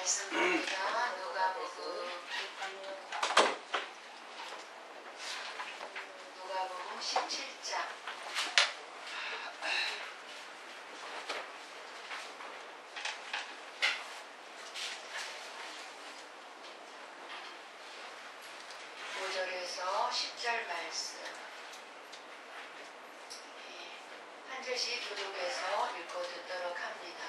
말씀입니다. 누가복음 17장. (5절에서 10절) 말씀. 한 절씩 교독해서 읽고 듣도록 합니다.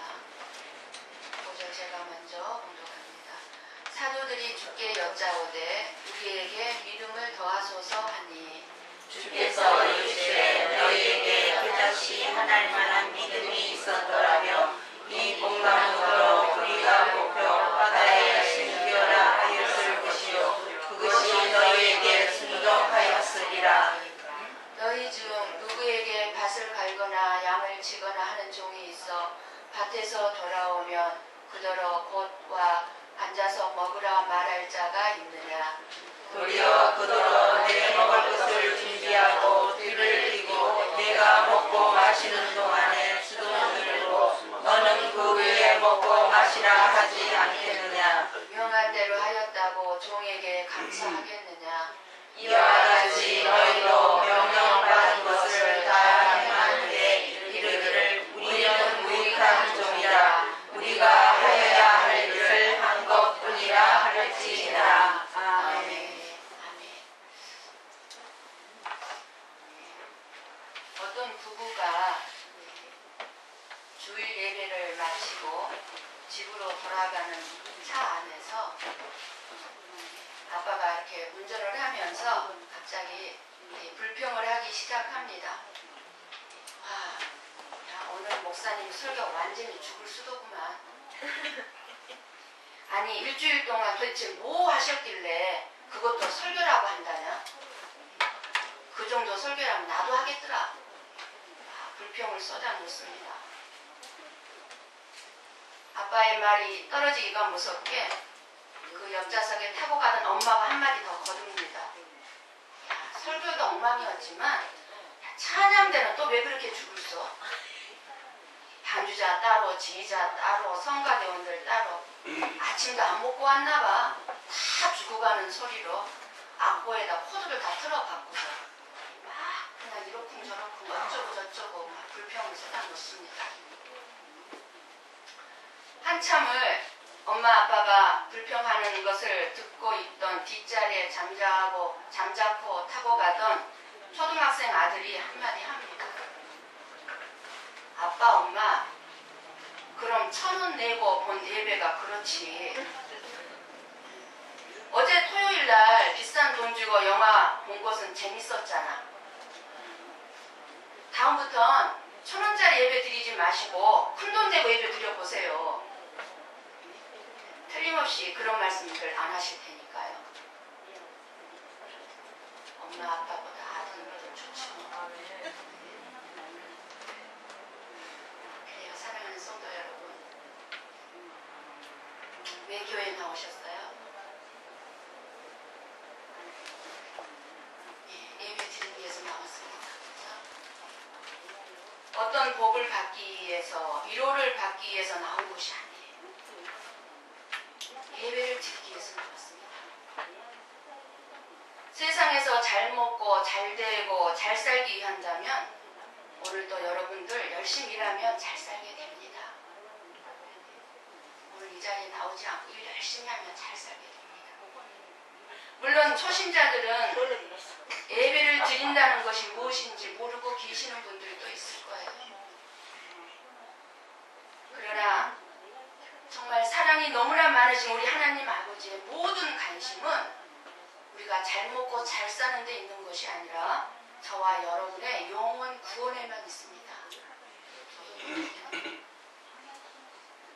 5절 제가 먼저 봉독합니다. 사도들이 주께 여짜오되 우리에게 믿음을 더하소서 하니 주께서 이르시되 너희에게 그자시 하나님 만한 믿음이 있었더라면 이 봉강으로 우리가 목표 바다에 심기어라 하였을 것이요 그것이 너희에게 순종하였으리라. 너희 중 누구에게 밭을 갈거나 양을 치거나 하는 종이 있어 밭에서 돌아오면 그더러 곧 와 앉아서 먹으라 말할 자가 있느냐. 도리어 그더러 내 먹을 것을 준비하고 뒤를 띠고 내가 먹고 마시는 동안에 수도는 들고 너는 그 위에 먹고 마시라 하지 않겠느냐. 명한 대로 하였다고 종에게 감사하겠느냐. 이와 같이 너희도 명령받은 것을 다 행하는데 이르기를 우리는 무익한 종이라 우리가 하여야 할 일을 한 것뿐이라 할지니라. 아멘. 어떤 부부가 주일 예배를 마치고 집으로 돌아가는 차 안에서 아빠가 이렇게 운전을 하면서 갑자기 불평을 하기 시작합니다. 와, 야, 오늘 목사님 설교 완전히 죽을 수도구만. 아니 일주일 동안 도대체 뭐 하셨길래 그것도 설교라고 한다냐? 그 정도 설교라면 나도 하겠더라. 불평을 쏟아놓습니다. 아빠의 말이 떨어지기가 무섭게 그 옆좌석에 타고 가던 엄마가 한마디 더 거둡니다. 야, 설교도 엉망이었지만 찬양대는 또 왜 그렇게 죽을 써? 반주자 따로, 지휘자 따로, 성가대원들 따로. 아침도 안 먹고 왔나봐. 다 죽어가는 소리로 악보에다 코드를 다 틀어박고서 막 그냥 이렇쿵 저렇쿵 어쩌고 저쩌고 막 불평을 쏟아놓습니다. 한참을 엄마 아빠가 불평하는 것을 듣고 있던 뒷자리에 잠자코 타고 가던 초등학생 아들이 한마디 합니다. 아빠 엄마 그럼 1,000원 내고 본 예배가 그렇지. 어제 토요일날 비싼 돈 주고 영화 본 것은 재밌었잖아. 다음부턴 1,000원짜리 예배 드리지 마시고 큰돈 내고 예배 드려보세요. 틀림없이 그런 말씀들 안 하실 테니까요. 엄마 아빠보다 아들은 더 좋죠. 그래요. 사랑하는 성도 여러분, 왜 교회에 나오셨어요? 예배 드리기 위해서 나왔습니다. 그렇죠? 어떤 복을 받기 위해서, 위로를 받기 위해서 나온 것이 아니에요. 예배를 드리기 위해서 나왔습니다. 세상에서 잘 먹고 잘 되고 잘 살기 위한다면 오늘도 여러분들 열심히 일하면 잘 살게 됩니다. 오늘 이 자리에 나오지 않고 일 열심히 하면 잘 살게 됩니다. 물론 초신자들은 예배를 드린다는 것이 무엇인지 모르고 계시는 분들도 있을 거예요. 그러나 정말 사랑이 너무나 많으신 우리 하나님 아버지의 모든 관심은 우리가 잘 먹고 잘 사는 데 있는 것이 아니라 저와 여러분의 영혼 구원에만 있습니다.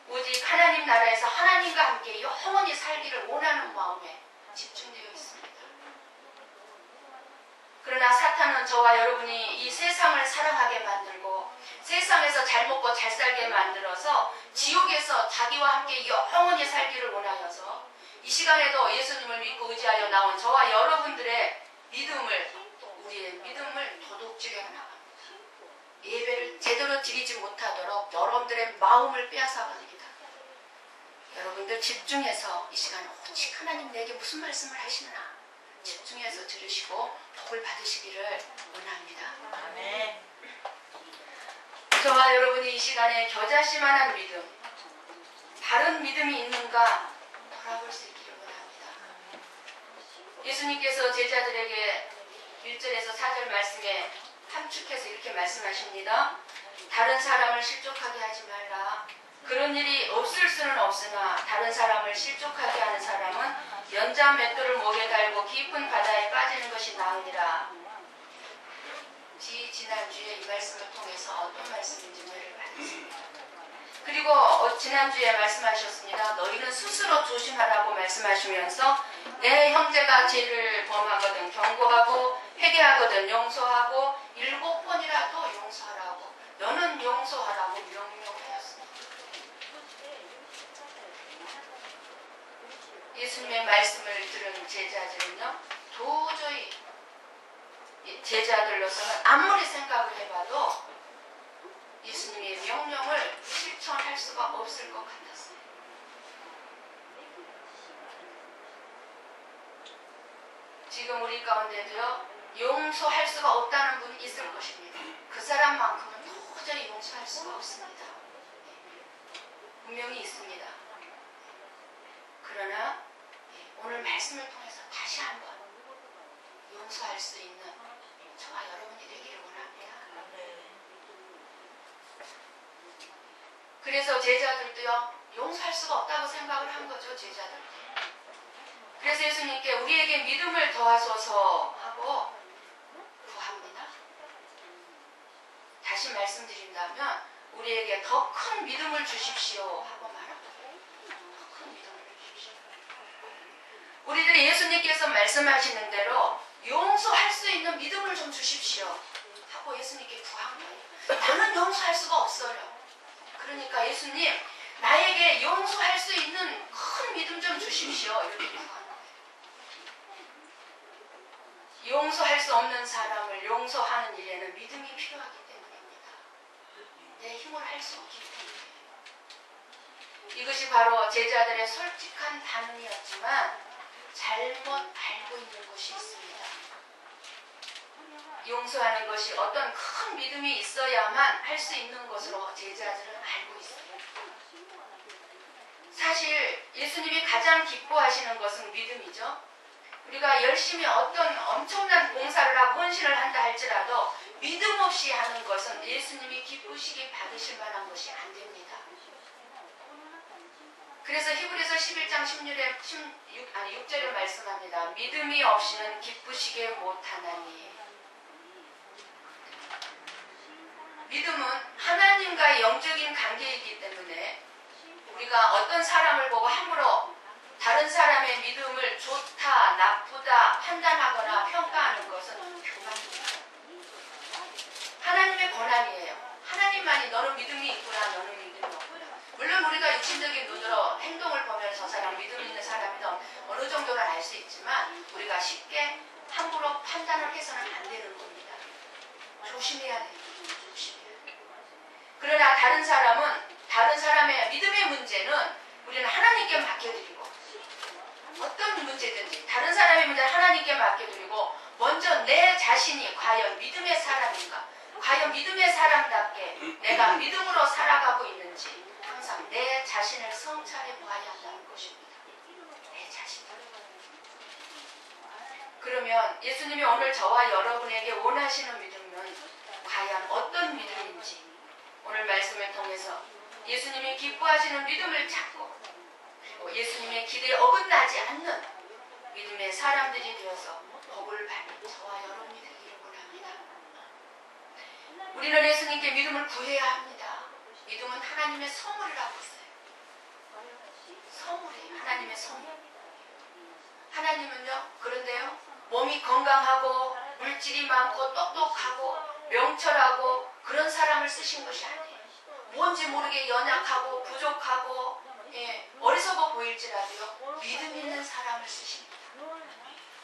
오직 하나님 나라에서 하나님과 함께 영원히 살기를 원하는 마음에 집중되어 있습니다. 그러나 사탄은 저와 여러분이 이 세상을 사랑하게 만들고 세상에서 잘 먹고 잘 살게 만들어서 지옥에서 자기와 함께 영원히 살기를 원하여서 이 시간에도 예수님을 믿고 의지하여 나온 저와 여러분들의 믿음을, 우리의 믿음을 도둑질해 나갑니다. 예배를 제대로 드리지 못하도록 여러분들의 마음을 빼앗아 버립니다. 여러분 여러분들 집중해서 이 시간에 오직 하나님 내게 무슨 말씀을 하시나 집중해서 들으시고 복을 받으시기를 원합니다. 아멘. 저와 여러분이 이 시간에 겨자씨만한 믿음, 다른 믿음이 있는가 돌아볼 수 있기를 원합니다. 예수님께서 제자들에게 1절에서 4절 말씀에 함축해서 이렇게 말씀하십니다. 다른 사람을 실족하게 하지 말라. 그런 일이 없을 수는 없으나 다른 사람을 실족하게 하는 사람은 연자 맷돌을 목에 달고 깊은 바다에 빠지는 것이 나으니라. 지난주에 이 말씀을 통해서 어떤 말씀인지 오해를 받았습니다. 그리고 지난주에 말씀하셨습니다. 너희는 스스로 조심하라고 말씀하시면서 내 형제가 죄를 범하거든 경고하고 회개하거든 용서하고 7번이라도 용서하라고 너는 용서하라고 명령하였습니다. 예수님의 말씀을 들은 제자들은요 도저히 제자들로서는 아무리 생각을 해봐도 예수님의 명령을 실천할 수가 없을 것 같았어요. 지금 우리 가운데도요 용서할 수가 없다는 분이 있을 것입니다. 그 사람만큼은 도저히 용서할 수가 없습니다. 분명히 있습니다. 그러나 오늘 말씀을 통해서 다시 한번 용서할 수 있는 저와 여러분이 되기를 원합니다. 그래서 제자들도요 용서할 수가 없다고 생각을 한 거죠. 제자들도. 그래서 예수님께 우리에게 믿음을 더하소서 하고 구합니다. 다시 말씀드린다면 우리에게 더 큰 믿음을 주십시오 하고 말합니다. 더 큰 믿음을 주십시오. 우리들이 예수님께서 말씀하시는 대로 용서할 수 있는 믿음을 좀 주십시오 하고 예수님께 구한 거예요. 나는 용서할 수가 없어요. 그러니까 예수님 나에게 용서할 수 있는 큰 믿음 좀 주십시오 이렇게 구한 거예요. 용서할 수 없는 사람을 용서하는 일에는 믿음이 필요하기 때문입니다. 내 힘으로 할 수 없기 때문에. 이것이 바로 제자들의 솔직한 반응이었지만 잘못 알고 있는 것이 있습니다. 용서하는 것이 어떤 큰 믿음이 있어야만 할 수 있는 것으로 제자들은 알고 있어요. 사실 예수님이 가장 기뻐하시는 것은 믿음이죠. 우리가 열심히 어떤 엄청난 봉사를 하고 헌신을 한다 할지라도 믿음 없이 하는 것은 예수님이 기쁘시게 받으실 만한 것이 안 됩니다. 그래서 히브리서 11장 6절에 말씀합니다. 믿음이 없이는 기쁘시게 못하나니. 믿음은 하나님과의 영적인 관계이기 때문에 우리가 어떤 사람을 보고 함부로 다른 사람의 믿음을 좋다, 나쁘다 판단하거나 평가하는 것은 교만입니다. 하나님의 권한이에요. 하나님만이 너는 믿음이 있구나, 너는 믿음이 없구나. 물론 우리가 육신적인 눈으로 행동을 보면 저 사람 믿음 있는 사람이든 어느 정도는 알 수 있지만 우리가 쉽게 함부로 판단을 해서는 안 되는 겁니다. 조심해야 돼요. 조심해야 돼요. 그러나 다른 사람의 믿음의 문제는 우리는 하나님께 맡겨드리고 어떤 문제든지 다른 사람의 문제는 하나님께 맡겨드리고 먼저 내 자신이 과연 믿음의 사람인가, 과연 믿음의 사람답게 내가 믿음으로 살아가고 있는지 항상 내 자신을 성찰해 보아야 한다는 것입니다. 내 자신. 그러면 예수님이 오늘 저와 여러분에게 원하시는 믿음은 과연 어떤 믿음인지 오늘 말씀을 통해서 예수님이 기뻐하시는 믿음을 찾고 그리고 예수님의 기대에 어긋나지 않는 믿음의 사람들이 되어서 복을 받는 저와 여러분이 되기를 원합니다. 우리는 예수님께 믿음을 구해야 합니다. 믿음은 하나님의 선물이라고 했어요. 선물이에요. 하나님의 선물. 하나님은요, 그런데요, 몸이 건강하고 물질이 많고 똑똑하고 명철하고 그런 사람을 쓰신 것이 아니에요. 뭔지 모르게 연약하고 부족하고 어리석어 보일지라도요 믿음 있는 사람을 쓰십니다.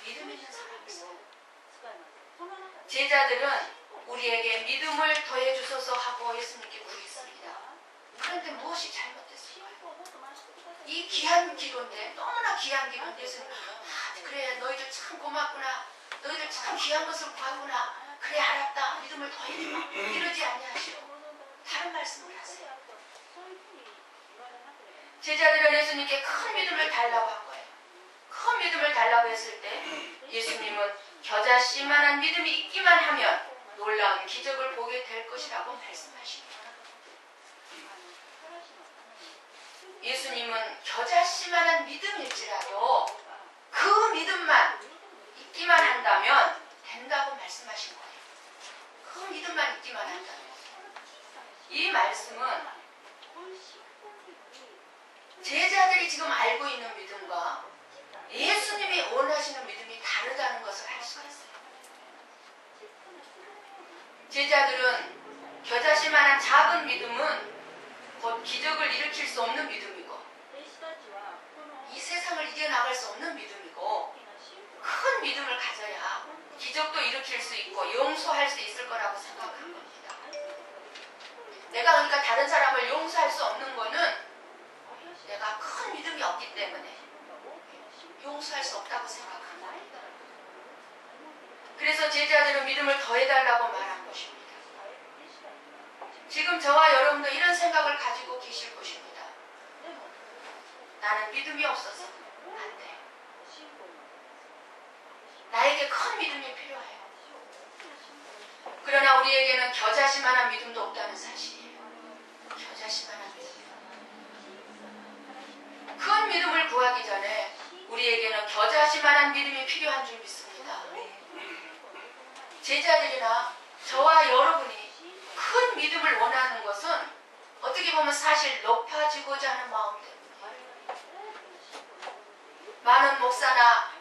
믿음 있는 사람을 써요. 제자들은 우리에게 믿음을 더해 주소서 하고 예수님께 구했습니다. 그런데 무엇이 잘못됐을까요? 이 귀한 기도인데, 너무나 귀한 기도인데 예수님, 그래 너희들 참 고맙구나, 너희들 참 귀한 것을 구하구나, 그래 알았다, 믿음을 더해주마, 이러지 아니하시고 다른 말씀을 하세요. 제자들은 예수님께 큰 믿음을 달라고 한 거예요. 큰 믿음을 달라고 했을 때 예수님은 겨자씨만한 믿음이 있기만 하면 놀라운 기적을 보게 될 것이라고 말씀하십니다. 예수님은 겨자씨만한 믿음일지라도 그 믿음만 있기만 한다면 된다고 말씀하신 거예요. 그 믿음만 있기만 한다면. 이 말씀은 제자들이 지금 알고 있는 믿음과 예수님이 원하시는 믿음이 다르다는 것을 알 수가 있어요. 제자들은 겨자씨만한 작은 믿음은 곧 기적을 일으킬 수 없는 믿음이고, 이 세상을 이겨나갈 수 없는 믿음이고, 큰 믿음을 가져야 기적도 일으킬 수 있고 용서할 수 있을 거라고 생각한 겁니다. 내가 그러니까 다른 사람을 용서할 수 없는 거는 내가 큰 믿음이 없기 때문에 용서할 수 없다고 생각한 겁니다. 그래서 제자들은 믿음을 더해달라고 말한 것입니다. 지금 저와 여러분도 이런 생각을 가지고 계실 것입니다. 나는 믿음이 없어서 안 돼. 나에게 큰 믿음이 필요해요. 그러나 우리에게는 겨자씨만한 믿음도 없다는 사실이에요. 겨자씨만한 믿음. 큰 믿음을 구하기 전에 우리에게는 겨자씨만한 믿음이 필요한 줄 믿습니다. 제자들이나 저와 여러분이 큰 믿음을 원하는 것은 어떻게 보면 사실 높아지고자 하는 마음 때문이에요. 많은 목사나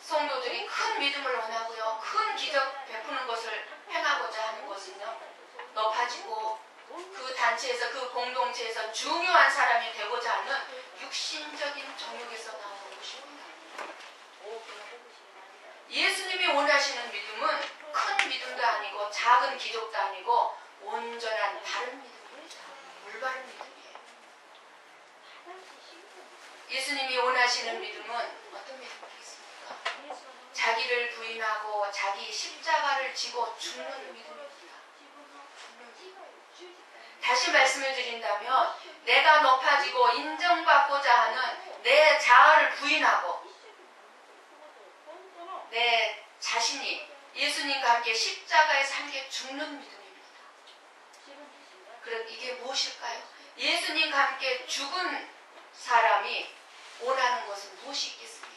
성도들이 큰 믿음을 원하고요, 큰 기적 베푸는 것을 행하고자 하는 것은요, 높아지고 그 단체에서, 그 공동체에서 중요한 사람이 되고자 하는 육신적인 정욕에서 나오는 것입니다. 예수님이 원하시는 믿음은 큰 믿음도 아니고 작은 기적도 아니고 온전한 바른 믿음입니다. 올바른 믿음이에요. 예수님이 원하시는 믿음은 어떤 믿음이겠습니까? 자기를 부인하고 자기 십자가를 지고 죽는 믿음입니다. 다시 말씀을 드린다면 내가 높아지고 인정받고자 하는 내 자아를 부인하고 내 자신이 예수님과 함께 십자가에서 함께 죽는 믿음입니다. 그럼 이게 무엇일까요? 예수님과 함께 죽은 사람이 원하는 것은 무엇이 있겠습니까?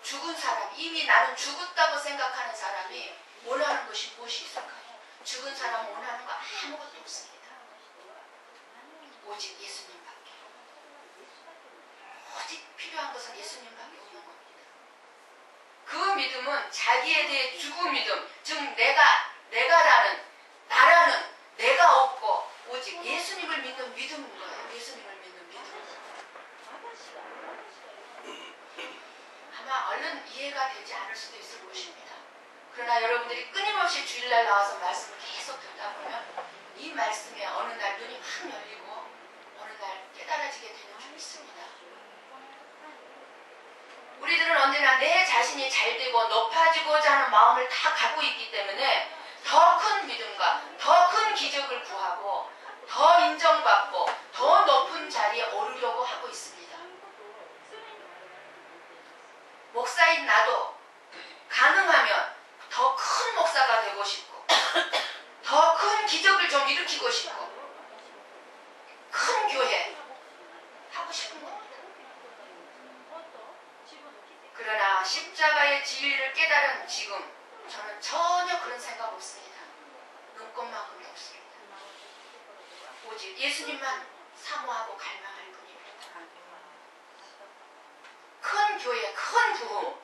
죽은 사람, 이미 나는 죽었다고 생각하는 사람이 원하는 것이 무엇이 있을까요? 죽은 사람은 원하는 거 아무것도 없습니다. 오직 예수님밖에. 오직 필요한 것은 예수님밖에 없는 겁니다. 그 믿음은 자기에 대해 죽은 믿음, 즉 내가라는, 나라는 내가 없고 오직 예수님을 믿는 믿음인 거예요. 예수님을 믿는 믿음. 아마 얼른 이해가 되지 않을 수도 있을 것입니다. 그러나 여러분들이 끊임없이 주일날 나와서 말씀을 계속 듣다 보면 이 말씀에 어느 날 눈이 확 열리고 어느 날 깨달아지게 되는 줄 믿습니다. 우리들은 언제나 내 자신이 잘되고 높아지고자 하는 마음을 다 갖고 있기 때문에 더 큰 믿음과 더 큰 기적을 구하고 더 인정받고 더 높은 자리에 오르려고 하고 있습니다. 목사인 나도 가능하면 더 큰 목사가 되고 싶고 더 큰 기적을 좀 일으키고 싶고 큰 교회 하고 싶은 겁니다. 그러나 십자가의 진리를 깨달은 지금 저는 전혀 그런 생각 없습니다. 눈꼽만큼도 없습니다. 오직 예수님만 사모하고 갈망할 뿐입니다. 큰 교회, 큰 부흥,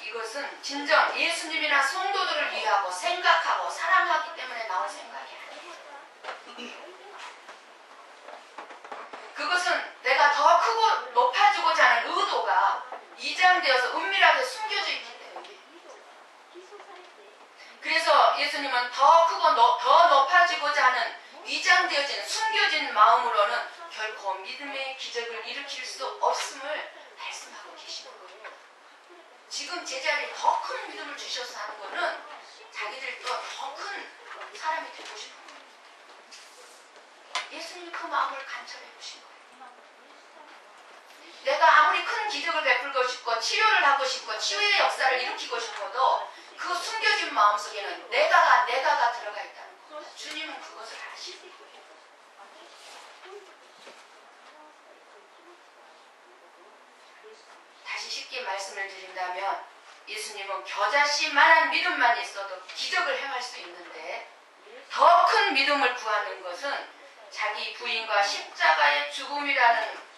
이것은 진정 예수님이나 성도들을 위하고 생각하고 사랑하기 때문에 나올 생각이 아니에요. 그것은 내가 더 크고 높아지고자 하는 의도가 이장되어서 은밀하게 숨겨져 있기 때문에. 그래서 예수님은 더 크고 더 높아지고자 하는 위장되어진 숨겨진 마음으로는 결코 믿음의 기적을 일으킬 수 없음을 말씀하고 계시는 거예요. 지금 제자들이 더 큰 믿음을 주셔서 하는 거는 자기들도 더 큰 사람이 되고 싶은 거예요. 예수님이 그 마음을 관찰해 보신 거예요. 내가 아무리 큰 기적을 베풀고 싶고 치료를 하고 싶고 치유의 역사를 일으키고 싶어도 그 숨겨진 마음속에는 내가가 들어가 있다는 거예요. 주님은 그것을 아시는 거예요. 다시 쉽게 말씀을 드린다면 예수님은 겨자씨만한 믿음만 있어도 기적을 행할 수 있는데 더 큰 믿음을 구하는 것은 자기 부인과 십자가의 죽음이라는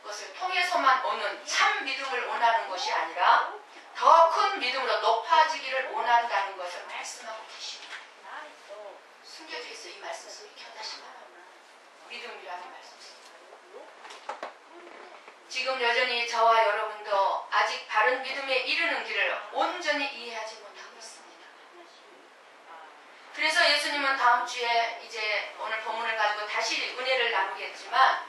것을 통해서만 오는 참 믿음을 원하는 것이 아니라 더 큰 믿음으로 높아지기를 원한다는 것을 말씀하고 계십니다. 숨겨져 있어 이 말씀 속에 겨자씨만한 믿음이라는 말씀 속에. 지금 여전히 저와 여러분도 아직 바른 믿음에 이르는 길을 온전히 이해하지 못하고 있습니다. 그래서 예수님은 다음 주에 이제 오늘 본문을 가지고 다시 은혜를 나누겠지만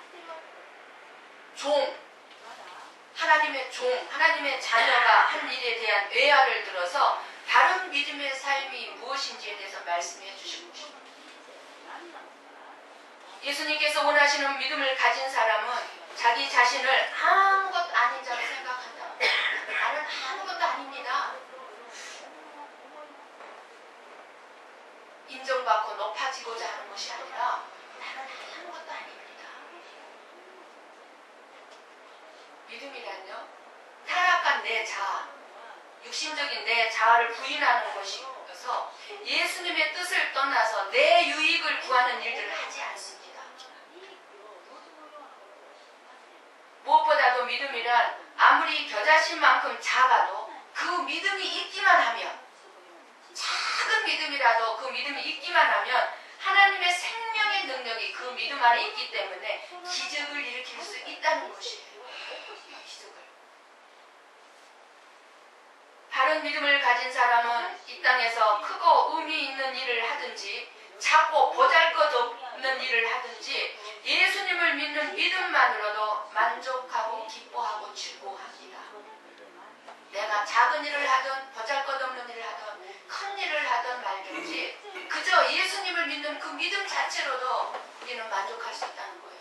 하나님의 하나님의 자녀가 한 일에 대한 외아를 들어서 바른 믿음의 삶이 무엇인지에 대해서 말씀해 주시고 싶습니다. 예수님께서 원하시는 믿음을 가진 사람은 자기 자신을 아무것도 아닌 자로 생각한다. 나는 아무것도 아닙니다. 인정받고 높아지고자 하는 것이 아니라 나는 아무것도 아닙니다. 믿음이란요, 타락한 내 자아, 육신적인 내 자아를 부인하는 것이어서 예수님의 뜻을 떠나서 내 유익을 구하는 일들을 하지 않습니다. 무엇보다도 믿음이란 아무리 겨자씨만큼 작아도 그 믿음이 있기만 하면, 작은 믿음이라도 그 믿음이 있기만 하면 하나님의 생명의 능력이 그 믿음 안에 있기 때문에 기적을 일으킬 수 있다는 것이에요. 기적을. 바른 믿음을 가진 사람은 이 땅에서 크고 의미 있는 일을 하든지 작고 보잘것없는 일을 하든지 예수님을 믿는 믿음만으로도 만족하고 기뻐하고 즐거워합니다. 내가 작은 일을 하든 보잘것없는 일을 하든 큰 일을 하든 말든지 그저 예수님을 믿는 그 믿음 자체로도 우리는 만족할 수 있다는 거예요.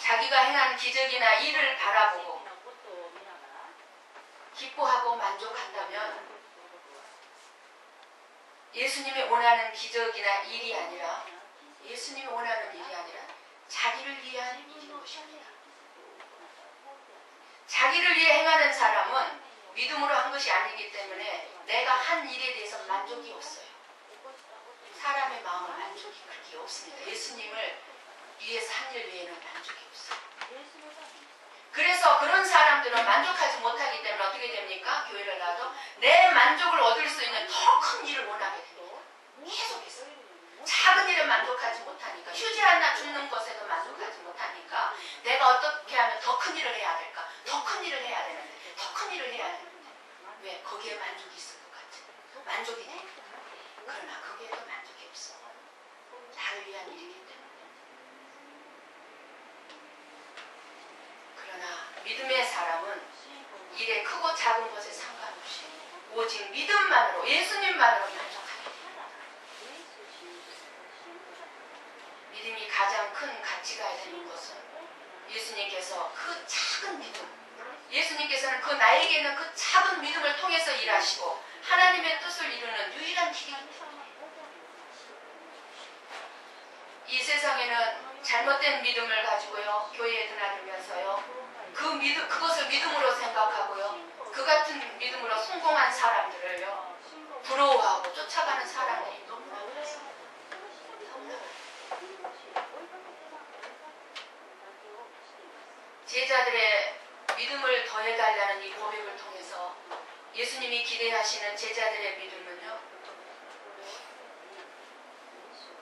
자기가 행한 기적이나 일을 바라보고 기뻐하고 만족한다면 예수님이 원하는 기적이나 일이 아니라, 예수님이 원하는 일이 아니라 자기를 위한 일인 것입니다. 자기를 위해 행하는 사람은 믿음으로 한 것이 아니기 때문에 내가 한 일에 대해서 만족이 없어요. 사람의 마음은 만족이 그렇게 없습니다. 예수님을 위해서 한 일 외에는 만족이 없어요. 그래서 그런 사람들은 만족하지 못하기 때문에 어떻게 됩니까? 교회를 나도 내 만족을 얻을 수 있는 더 큰 일을 원하게 됩니다. 계속해서 작은 일에 만족하지 못하니까, 휴지 하나 줍는 것에도 만족하지 못하니까 내가 어떻게 하면 더 큰 일을 해야 될까? 더 큰 일을 해야 되는데, 더 큰 일을 해야 되는데 왜? 거기에 만족이 있을 것 같아. 만족이 돼. 그러나 거기에도 만족이 없어. 나를 위한 일이기 때문에. 그러나 믿음의 사람은 일에 크고 작은 것에 상관없이 오직 믿음만으로, 예수님만으로 만족하게 됩니다. 믿음이 가장 큰 가치가 되는 것은 예수님께서 그 작은 믿음, 예수님께서는 그 나에게 있는 그 작은 믿음을 통해서 일하시고 하나님의 뜻을 이루는 유일한 길이기 때문에 이 세상에는 잘못된 믿음을 가지고요, 교회에 드나들면서요, 그것을 믿음으로 생각하고요, 그 같은 믿음으로 성공한 사람들을요 부러워하고 쫓아가는 사람들이 너무나 많습니다. 제자들의 믿음을 더해달라는 이 고백을 통해서 예수님이 기대하시는 제자들의 믿음은요,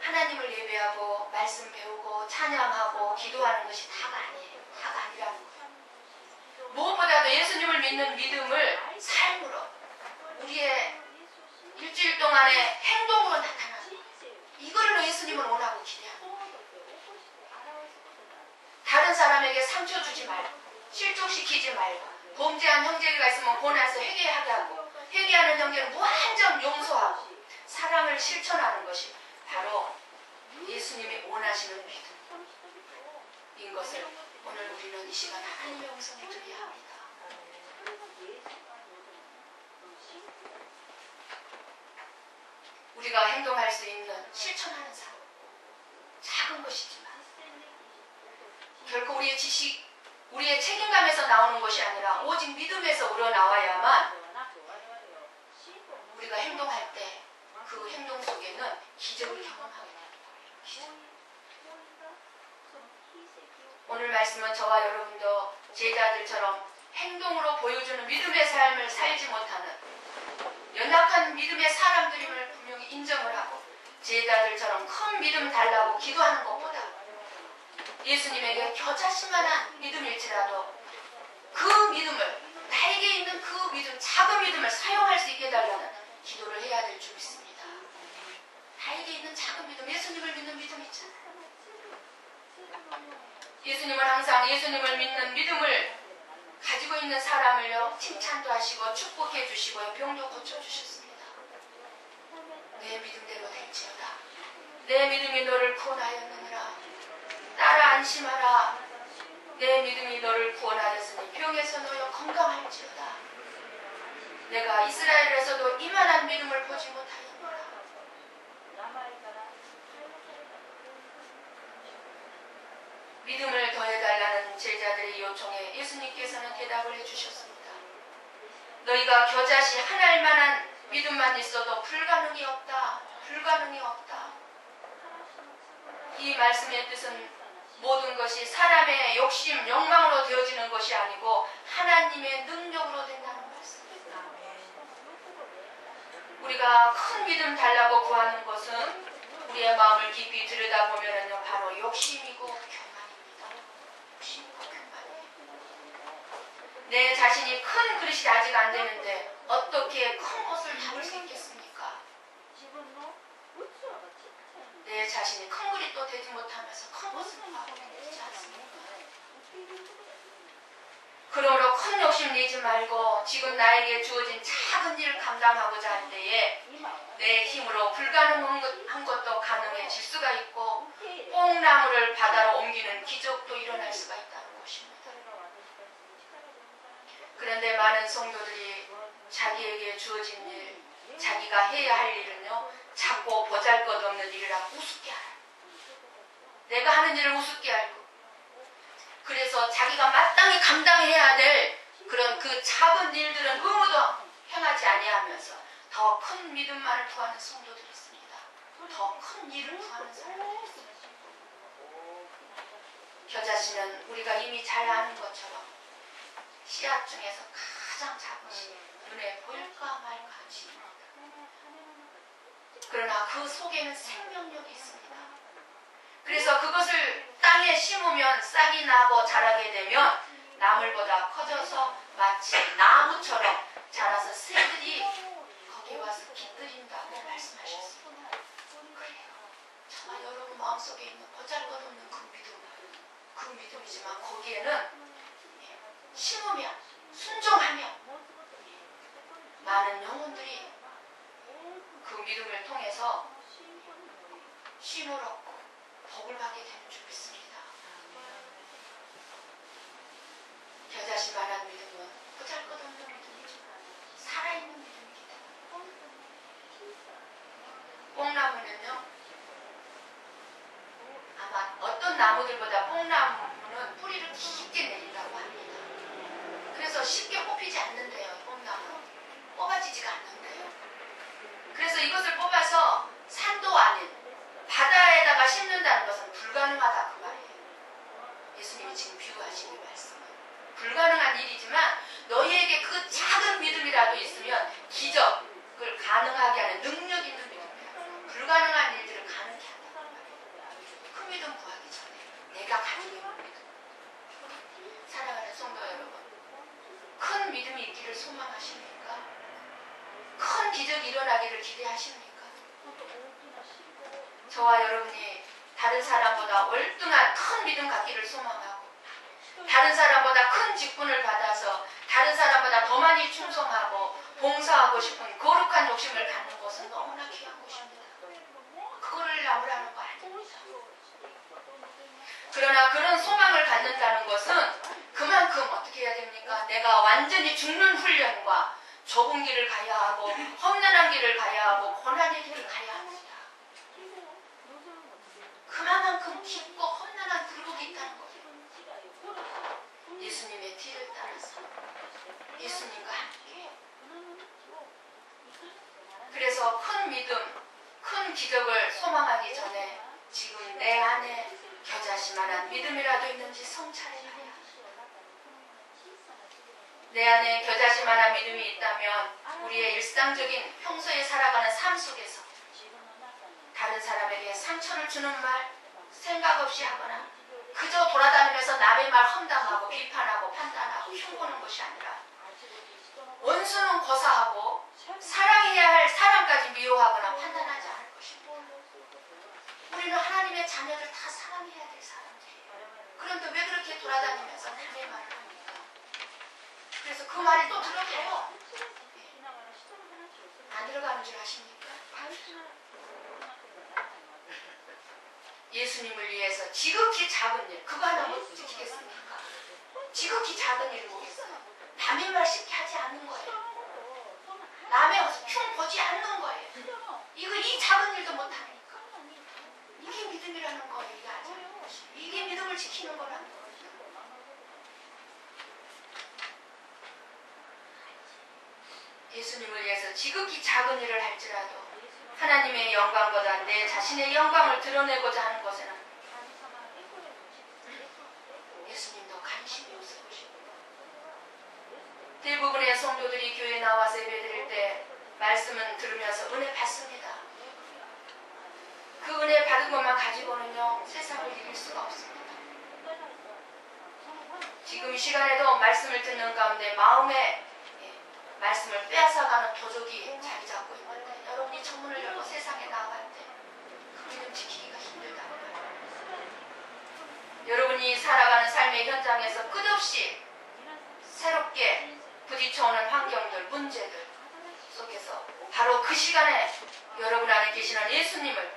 하나님을 예배하고 말씀 배우고 찬양하고 기도하는 것이 다가 아니에요. 다가 아니라는 거예요. 무엇보다도 예수님을 믿는 믿음을 삶으로, 우리의 일주일 동안의 행동으로 나타나는 이거를 예수님은 원하고 기대합니다. 다른 사람에게 상처 주지 말고, 실족시키지 말고, 범죄한 형제가 있으면 고나서 회개하게 하고, 회개하는 형제는 무한정 용서하고, 사랑을 실천하는 것이 바로 예수님이 원하시는 믿음인 것을 오늘 우리는 이 시간 하나님의 음성을 들어야 합니다. 우리가 행동할 수 있는 실천하는 삶, 작은 것이지만 결코 우리의 지식, 우리의 책임감에서 나오는 것이 아니라 오직 믿음에서 우러나와야만 우리가 행동할 때 그 행동 속에는 기적을 경험하게 됩니다. 오늘 말씀은 저와 여러분도 제자들처럼 행동으로 보여주는 믿음의 삶을 살지 못하는 연약한 믿음의 사람들임을 분명히 인정을 하고, 제자들처럼 큰 믿음 달라고 기도하는 것보다 예수님에게 겨자씨만한 믿음일지라도 그 믿음을, 나에게 있는 그 믿음, 작은 믿음을 사용할 수 있게 해달라는 기도를 해야 될 줄 믿습니다. 나에게 있는 작은 믿음, 예수님을 믿는 믿음 있잖아요. 예수님은 항상 예수님을 믿는 믿음을 가지고 있는 사람을요, 칭찬도 하시고 축복해 주시고요, 병도 고쳐주셨습니다. 내 믿음대로 될지어다. 내 믿음이 너를 구원하였느니라. 따라 안심하라. 내 믿음이 너를 구원하였으니 병에서 너여 건강할지어다. 내가 이스라엘에서도 이만한 믿음을 보지 못하였노라. 믿음을 더해달라는 제자들의 요청에 예수님께서는 대답을 해주셨습니다. 너희가 겨자씨 한 알만한 믿음만 있어도 불가능이 없다. 불가능이 없다. 이 말씀의 뜻은 모든 것이 사람의 욕심, 욕망으로 되어지는 것이 아니고 하나님의 능력으로 된다는 말씀입니다. 우리가 큰 믿음 달라고 구하는 것은 우리의 마음을 깊이 들여다보면 바로 욕심이고 교만입니다. 욕심이고 교만이에요. 내 자신이 큰 그릇이 아직 안 되는데 어떻게 큰 것을 담을 수 있겠습니까? 내 자신이 큰 그릇도 되지 못하면서 큰 것을 구하고 되지 않습니까? 그러므로 큰 욕심 내지 말고 지금 나에게 주어진 작은 일을 감당하고자 할 때에 내 힘으로 불가능한 것도 가능해질 수가 있고, 뽕나무를 바다로 옮기는 기적도 일어날 수가 있다는 것입니다. 그런데 많은 성도들이 자기에게 주어진 일, 자기가 해야 할 일은요, 작고 보잘것없는 일이라 우습게 알아요. 내가 하는 일을 우습게 알고, 그래서 자기가 마땅히 감당해야 될 그런 그 작은 일들은 의무도 행하지 아니하면서 더 큰 믿음만을 구하는 성도들이 있습니다. 더 큰 일을 구하는 사람들이 있습니다. 겨자씨는 우리가 이미 잘 아는 것처럼 씨앗 중에서 가장 작은 씨, 눈에 보일까 말까 한 씨입니다. 그러나 그 속에는 생명력이 있습니다. 그래서 그것을 땅에 심으면 싹이 나고 자라게 되면 나물보다 커져서 마치 나무처럼 자라서 새들이 거기 와서 깃들인다고 말씀하셨습니다. 그래요. 저와 여러분 마음속에 있는 보잘것없는 그 믿음이지만 거기에는 심으면, 순종하면 많은 영혼들이 그 믿음을 통해서 쉼을 얻고 복을 받게 되는 줄 믿습니다. 겨자씨만한 믿음은 보잘것없는 믿음이죠. 살아있는 믿음이기 때문에. 뽕나무는요, 아마 어떤 나무들보다 뽕나무는 뿌리를 깊게 내린다고 합니다. 그래서 쉽게 뽑히지 않는데요. 뽕나무 뽑아지지가 않는데요. 그래서 이것을 뽑아서 산도 아닌 바다에다가 심는다는 것은 불가능하다 그 말이에요. 예수님이 지금 비유하신 이 말씀은 불가능한 일이지만 너희에게 그 작은 믿음이라도 있으면 기적을 가능하게 하는 능력 있는 믿음이야. 불가능한 일들을 가능케 한다 그 말이에요. 그 믿음 구하기 전에 내가 가지고 있는 믿음. 사랑하는 성도 여러분, 큰 믿음이 있기를 소망하십니까? 큰 기적이 일어나기를 기대하십니까? 저와 여러분이 다른 사람보다 월등한 큰 믿음 갖기를 소망하고 다른 사람보다 큰 직분을 받아서 다른 사람보다 더 많이 충성하고 봉사하고 싶은 거룩한 욕심을 갖는 것은 너무나 귀한 것입니다. 그거를 나무라는 거 아닙니다. 그러나 그런 소망을 갖는다는 것은 그만큼 어떻게 해야 됩니까? 내가 완전히 죽는 훈련과 좁은 길을 가야 하고 험난한 길을 가야 하고 고난의 길을 가야 합니다. 그만큼 깊고 험난한 굴곡이 있다는 거예요. 예수님의 뒤를 따라서 예수님과 함께. 그래서 큰 믿음, 큰 기적을 소망하기 전에 지금 내 안에 겨자씨만한 믿음이라도 있는지 성찰해야 합니다. 내 안에 겨자씨만한 믿음이 있다면 우리의 일상적인 평소에 살아가는 삶 속에서 다른 사람에게 상처를 주는 말 생각 없이 하거나 그저 돌아다니면서 남의 말 험담하고 비판하고 판단하고 흉보는 것이 아니라 원수는 고사하고 사랑해야 할 사람까지 미워하거나 판단하지 않을 것입니다. 우리는 하나님의 자녀들 다 사랑해야 될 사람들이에요. 그런데 왜 그렇게 돌아다니면서 남의 말을 합니까? 그래서 그 말이 또 들어가요. 안 들어가는 줄 아십니까? 예수님을 위해서 지극히 작은 일, 그거 하나 못 지키겠습니까? 지극히 작은 일을 보겠어요. 남의 말 쉽게 하지 않는 거예요. 남의 흉 보지 않는 거예요. 이 작은 일도 못하니까. 이게 믿음이라는 거예요. 이게 하지 않는 것이. 이게 믿음을 지키는 거라는 거예요. 예수님을 위해서 지극히 작은 일을 할지라도 하나님의 영광보다 내 자신의 영광을 드러내고자 하는 것에는 예수님도 관심이 없을 것입니다. 대부분의 성도들이 교회에 나와서 예배드릴 때 말씀은 들으면서 은혜 받습니다. 그 은혜 받은 것만 가지고는요 세상을 이길 수가 없습니다. 지금 이 시간에도 말씀을 듣는 가운데 마음에 말씀을 빼앗아가는 도적이 자리 잡고 있는데 여러분이 정문을 열고 세상에 나갈 때 그 믿음 지키기가 힘들답니다. 여러분이 살아가는 삶의 현장에서 끝없이 새롭게 부딪혀오는 환경들, 문제들 속에서 바로 그 시간에 여러분 안에 계시는 예수님을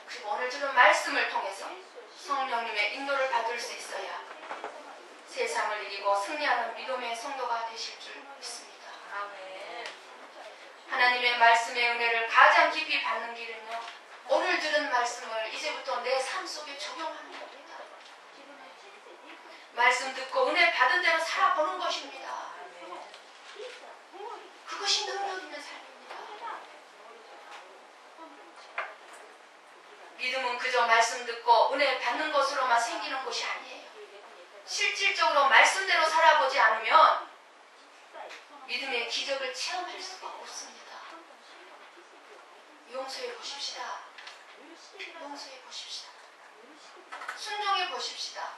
그리고 오늘 들은 말씀을 통해서 성령님의 인도를 받을 수 있어야 세상을 이기고 승리하는 믿음의 성도가 되실 줄 믿습니다. 하나님의 말씀의 은혜를 가장 깊이 받는 길은요 오늘 들은 말씀을 이제부터 내 삶 속에 적용하는 겁니다. 말씀 듣고 은혜 받은 대로 살아보는 것입니다. 그것이 능력 있는 삶입니다. 믿음은 그저 말씀 듣고 은혜 받는 것으로만 생기는 것이 아니에요. 실질적으로 말씀대로 살아보지 않으면 믿음의 기적을 체험할 수가 없습니다. 용서해 보십시다. 용서해 보십시다. 순종해 보십시다.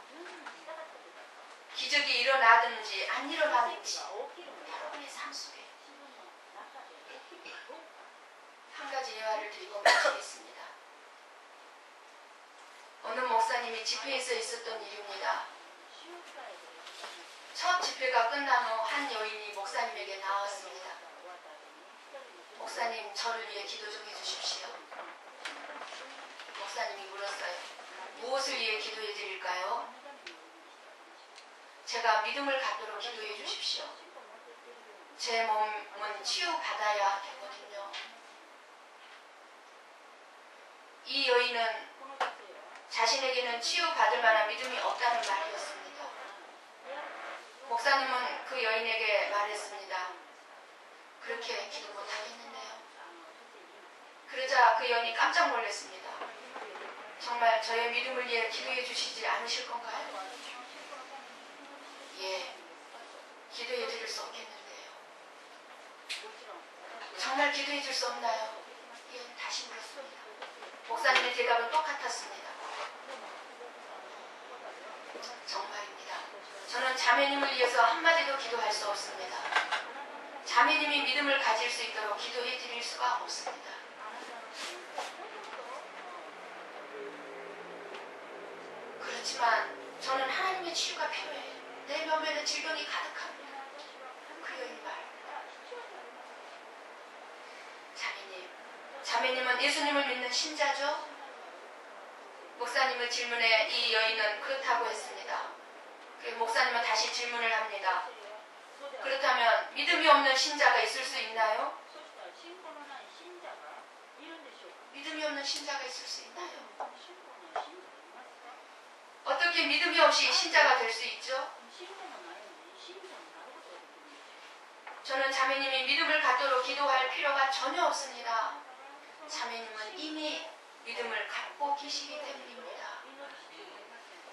기적이 일어나든지 안 일어나든지 여러분의 삶 속에 한 가지 예화를 드리고 마치겠습니다. 어느 목사님이 집회에서 있었던 일입니다. 첫 집회가 끝난 후 한 여인이 목사님에게 나왔습니다. 목사님, 저를 위해 기도 좀 해주십시오. 목사님이 물었어요. 무엇을 위해 기도해 드릴까요? 제가 믿음을 갖도록 기도해 주십시오. 제 몸은 치유받아야 되거든요. 이 여인은 자신에게는 치유받을 만한 믿음이 없다는 말이었습니다. 목사님은 그 여인에게 말했습니다. 그렇게 기도 못하겠는데요. 그러자 그 여인이 깜짝 놀랐습니다. 정말 저의 믿음을 위해 기도해 주시지 않으실 건가요? 예, 기도해 드릴 수 없겠는데요. 정말 기도해 줄 수 없나요? 예, 다시 물었습니다. 목사님의 대답은 똑같았습니다. 정말입니다. 저는 자매님을 위해서 한마디도 기도할 수 없습니다. 자매님이 믿음을 가질 수 있도록 기도해 드릴 수가 없습니다. 그렇지만 저는 하나님의 치유가 필요해요. 내 몸에는 질병이 가득합니다. 그 여인 말. 자매님은 예수님을 믿는 신자죠? 목사님의 질문에 이 여인은 그렇다고 했습니다. 목사님은 다시 질문을 합니다. 그렇다면 믿음이 없는 신자가 있을 수 있나요? 믿음이 없는 신자가 있을 수 있나요? 어떻게 믿음이 없이 신자가 될 수 있죠? 저는 자매님이 믿음을 갖도록 기도할 필요가 전혀 없습니다. 자매님은 이미 믿음을 갖고 계시기 때문입니다.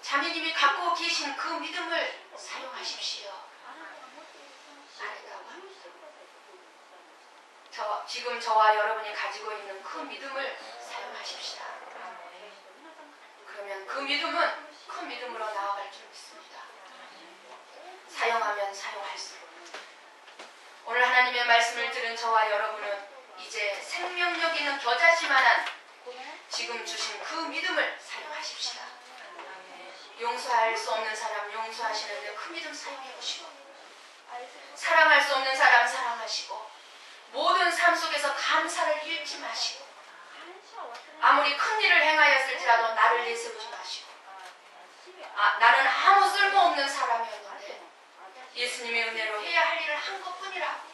자매님이 갖고 계신 그 믿음을 사용하십시오. 아니라고 합니다. 지금 저와 여러분이 가지고 있는 그 믿음을 사용하십시다. 그러면 그 믿음은 큰 믿음으로 나아갈 줄 믿습니다. 사용하면 사용할수록. 오늘 하나님의 말씀을 들은 저와 여러분은 이제 생명력 있는 겨자씨만한 지금 주신 그 믿음을 사용하십시다. 용서할 수 없는 사람 용서하시는데 그 믿음 사용해 보시고, 사랑할 수 없는 사람 사랑하시고, 모든 삶 속에서 감사를 잃지 마시고, 아무리 큰 일을 행하였을지라도 나를 내세우지 마시고, 나는 아무 쓸모없는 사람이었는데 예수님의 은혜로 해야 할 일을 한 것뿐이라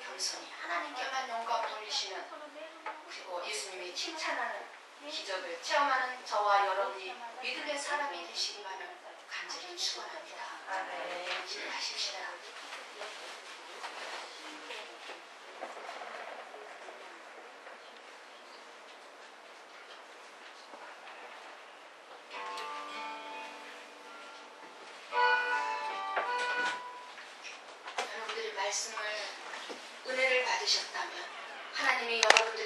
겸손히 하나님께만 영광을 돌리시는, 그리고 예수님이 칭찬하는 기적을 체험하는 저와 여러분이 믿음의 사람이 되시기만을 간절히 축원합니다. 기도하십시다. 여러분들이 말씀을 은혜를 받으셨다면 하나님이 여러분들의